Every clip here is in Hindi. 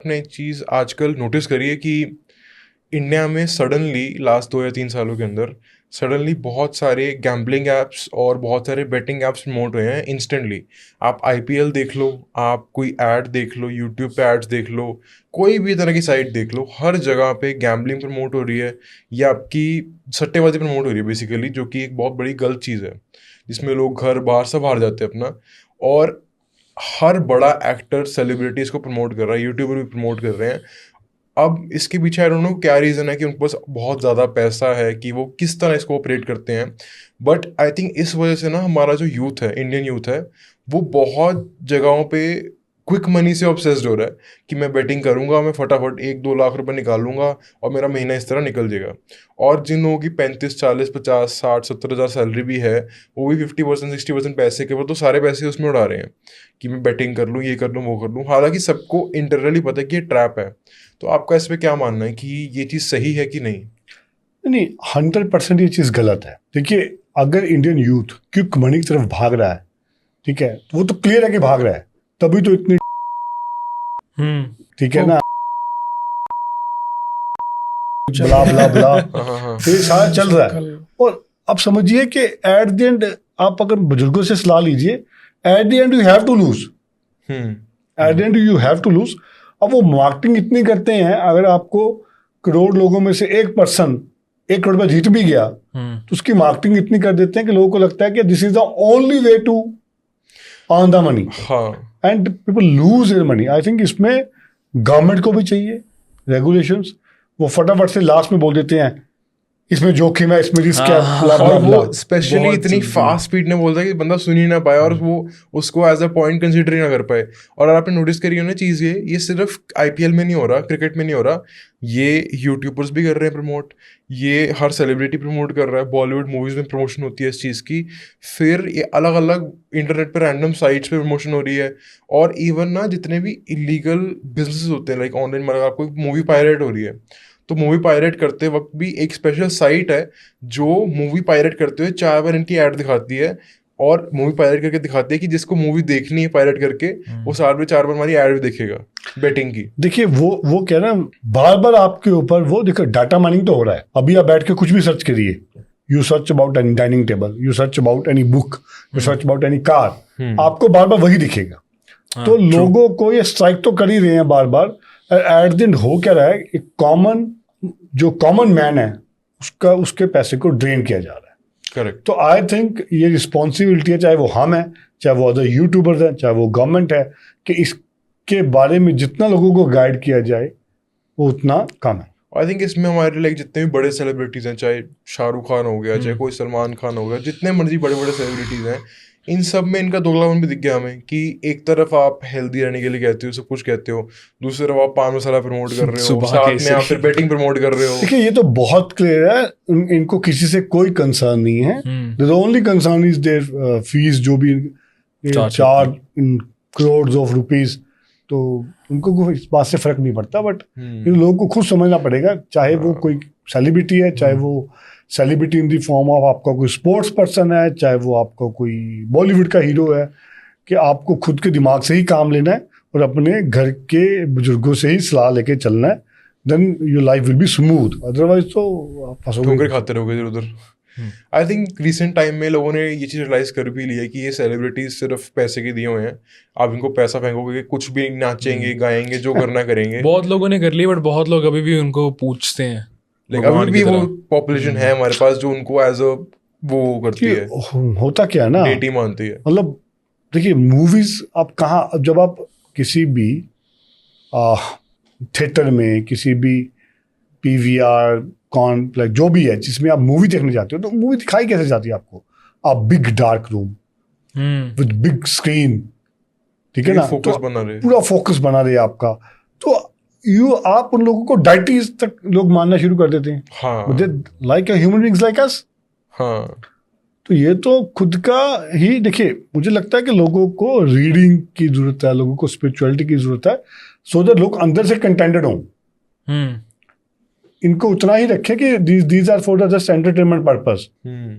आपने एक चीज़ आजकल नोटिस करी है कि इंडिया में सडनली लास्ट 2 या 3 सालों के अंदर सडनली बहुत सारे गैम्बलिंग ऐप्स और बहुत सारे बेटिंग ऐप्स प्रमोट हुए हैं इंस्टेंटली। आप आईपीएल देख लो, आप कोई ऐड देख लो, यूट्यूब पे एड्स देख लो, कोई भी तरह की साइट देख लो, हर जगह पे गैम्बलिंग प्रमोट हो रही है या आपकी सट्टेबाजी प्रमोट हो रही है बेसिकली, जो कि एक बहुत बड़ी गलत चीज़ है, जिसमें लोग घर बाहर सब हार जाते हैं अपना। और हर बड़ा एक्टर सेलिब्रिटी इसको प्रमोट कर रहा है, यूट्यूबर भी प्रमोट कर रहे हैं। अब इसके पीछे आई डोंट नो क्या रीज़न है कि उनके पास बहुत ज़्यादा पैसा है कि वो किस तरह इसको ऑपरेट करते हैं। बट आई थिंक इस वजह से ना हमारा जो यूथ है, इंडियन यूथ है, वो बहुत जगहों पे क्विक मनी से ऑब्सेस्ड हो रहा है कि मैं बेटिंग करूंगा, मैं फटाफट 1-2 लाख रुपए निकालूंगा और मेरा महीना इस तरह निकल जाएगा। और जिन लोगों की 35, 40, 50, 60, 70 हज़ार सैलरी भी है, वो भी 50% 60% पैसे के ऊपर तो सारे पैसे उसमें उड़ा रहे हैं कि मैं बेटिंग कर लूँ, ये कर लूँ, वो कर लूँ। हालांकि सबको इंटरनली पता है कि ये ट्रैप है। तो आपका इस पे क्या मानना है कि ये चीज़ सही है कि नहीं? नहीं, 100% ये चीज़ गलत है। देखिए, अगर इंडियन यूथ क्विक मनी की तरफ भाग रहा है, ठीक है, तो वो तो क्लियर है कि भाग रहा है, तभी तो इतनी ठीक है ना, ब्ला ब्ला ब्ला तो ये सारा चल रहा है। और अब समझिए कि एट द एंड आप अगर बुजुर्गों से सलाह लीजिए, at the end you have to lose, at the end you have to lose. अब वो मार्केटिंग इतनी करते हैं, अगर आपको करोड़ लोगों में से 1% 1 करोड़ रुपया जीत भी गया, तो उसकी मार्केटिंग इतनी कर देते हैं कि लोगों को लगता है कि this is the only way to earn the money, and people lose their money. I think इसमें गवर्नमेंट को भी चाहिए रेगुलेशंस। वो फटाफट से लास्ट में बोल देते हैं इसमें जोखिम है, इसमें रिस्क है, और वो स्पेशली इतनी फास्ट स्पीड में बोलता है कि बंदा सुन ही ना पाए और वो उसको एज अ पॉइंट कंसीडर ही ना कर पाए। और आपने नोटिस करी हो ना चीज़, ये सिर्फ आईपीएल में नहीं हो रहा, क्रिकेट में नहीं हो रहा, ये यूट्यूबर्स भी कर रहे हैं प्रमोट, ये हर सेलिब्रिटी प्रमोट कर रहा है, बॉलीवुड मूवीज़ में प्रमोशन होती है इस चीज़ की, फिर ये अलग अलग इंटरनेट पर रैंडम साइट्स पे प्रमोशन हो रही है। और इवन ना जितने भी इलीगल बिजनेसेस होते हैं, लाइक ऑनलाइन, मतलब आपको मूवी पायरेट हो रही है, तो मूवी पायरेट करते वक्त भी एक स्पेशल साइट है जो मूवी पायरेट करते हुए 4 बार इनकी ऐड दिखाती है, और मूवी पायरेट करके दिखाती है कि जिसको मूवी देखनी है पायरेट करके, वो 4 बार हमारी ऐड भी देखेगा बेटिंग की। देखिए, वो क्या ना, बार बार आपके ऊपर वो देखो डाटा माइनिंग तो हो रहा है। अभी आप बैठ के कुछ भी सर्च करिए, you search about any dining table, you search about any book, you search about any car, आपको बार बार वही दिखेगा। तो लोगों को ये स्ट्राइक तो कर ही रहे हैं बार बार। एट द एंड हो क्या रहा है, एक जो कॉमन मैन है उसका उसके पैसे को ड्रेन किया जा रहा है। करेक्ट। तो आई थिंक ये रिस्पॉन्सिबिलिटी है, चाहे वो हम है, चाहे वो अदर यूट्यूबर्स हैं, चाहे वो गवर्नमेंट है, कि इसके बारे में जितना लोगों को गाइड किया जाए वो उतना कम है। आई थिंक इसमें हमारे लाइक जितने भी बड़े सेलिब्रिटीज़ हैं, चाहे शाहरुख खान हो गया, चाहे कोई सलमान खान हो गया, जितने मर्जी बड़े बड़े सेलिब्रिटीज़ हैं, इन सब में इनका दोगलापन भी दिख गया हमें कि एक तरफ आप हेल्दी रहने के लिए कहते हो, सब कुछ कहते हो, दूसरी तरफ आप पान मसाला प्रमोट कर रहे हो, साथ में आप फिर बेटिंग प्रमोट कर रहे हो। देखिए, ये तो बहुत क्लियर है, इनको किसी से कोई कंसर्न नहीं है। The only concern is there fees, जो भी charge in crore of rupees, तो उनको इस बात से फर्क नहीं पड़ता। बट इन लोगों को खुद समझना पड़ेगा, चाहे वो कोई सेलिब्रिटी है, चाहे वो celebrity in the form of आपका कोई स्पोर्ट्स पर्सन है, चाहे वो आपका कोई बॉलीवुड का हीरो है, कि आपको खुद के दिमाग से ही काम लेना है और अपने घर के बुजुर्गों से ही सलाह लेके चलना है। Then your life will be smooth, otherwise तो आप फंसोगे, खाते रहोगे इधर उधर। आई थिंक रिसेंट टाइम में लोगों ने ये चीज़ रियलाइज़ कर भी ली है कि ये सेलिब्रिटीज सिर्फ पैसे के दिए हुए हैं। आप इनको पैसा फेंकोगे, कुछ भी नाचेंगे, गाएंगे, जो करना करेंगे। बहुत लोगों ने कर लिया, बट बहुत लोग अभी भी उनको पूछते हैं। लेकिन अभी भी वो पॉपुलेशन है हमारे पास जो उनको एज अ वो करती है। होता क्या है ना, डेटी मानती है। मतलब देखिए, मूवीज आप कहाँ, जब आप किसी भी थिएटर में, किसी भी पीवीआर लाइक जो भी है जिसमें आप मूवी देखने जाते हो, तो मूवी दिखाई कैसे जाती है आपको? आप big dark room with big screen, ठीक है ना, फोकस बना रहे, पूरा फोकस बना रहे आपका, तो आप उन लोगों को डाइटीज तक लोग मानना शुरू कर देते हैं। हाँ, like human beings like us. हाँ, तो ये तो खुद का ही, देखिए, मुझे लगता है कि लोगों को रीडिंग की जरूरत है, लोगों को स्पिरिचुअलिटी की जरूरत है, सो दैट लोग अंदर से कंटेंटेड हों। इनको उतना ही रखें कि these are for the just entertainment purpose.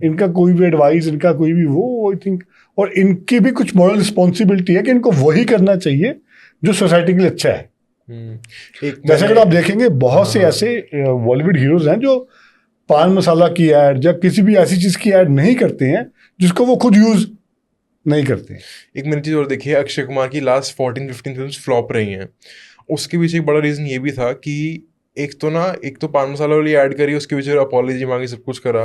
इनका कोई भी एडवाइस, इनका कोई भी वो, आई थिंक, और इनकी भी कुछ मॉरल रिस्पॉन्सिबिलिटी है कि इनको वही करना चाहिए जो सोसाइटी के लिए अच्छा है। एक जैसे अगर आप देखेंगे बहुत से ऐसे बॉलीवुड हीरोज हैं जो पान मसाला की एड या किसी भी ऐसी चीज की एड नहीं करते हैं जिसको वो खुद यूज नहीं करते हैं। एक मैंने चीज़ और देखी है, अक्षय कुमार की लास्ट 14-15 फिल्म्स फ्लॉप रही हैं। उसके पीछे एक बड़ा रीज़न ये भी था कि एक तो पान मसाला वाली ऐड करी, उसके पीछे अपॉलॉजी मांगी, सब कुछ करा।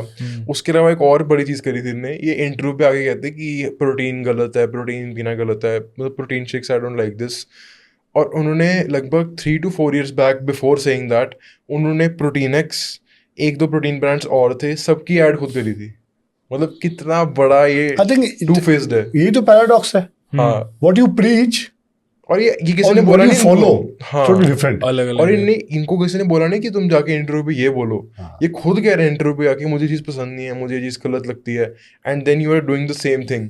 उसके अलावा एक और बड़ी चीज़ करी थी इनने, ये इंटरव्यू पे आके कहते कि प्रोटीन गलत है, प्रोटीन पीना गलत है, मतलब protein shakes I don't like this. और उन्होंने लगभग 3 to 4 years back before saying that उन्होंने प्रोटीन एक्स, 1-2 प्रोटीन ब्रांड्स और थे, सबकी ऐड खुद करी थी। मतलब कितना बड़ा ये आई थिंक टू फेस्ड है। ये तो पैराडॉक्स है। हाँ, व्हाट यू प्रीच और ये किसी ने बोला नहीं फॉलो हाँ, टोटली डिफरेंट। अलग अलग और इनको किसी ने बोला नहीं कि तुम जाके इंटरव्यू पे ये बोलो। ये खुद कह रहे हैं इंटरव्यू पे आके मुझे चीज़ पसंद नहीं है, मुझे ये चीज़ गलत लगती है, and then you are doing the same thing.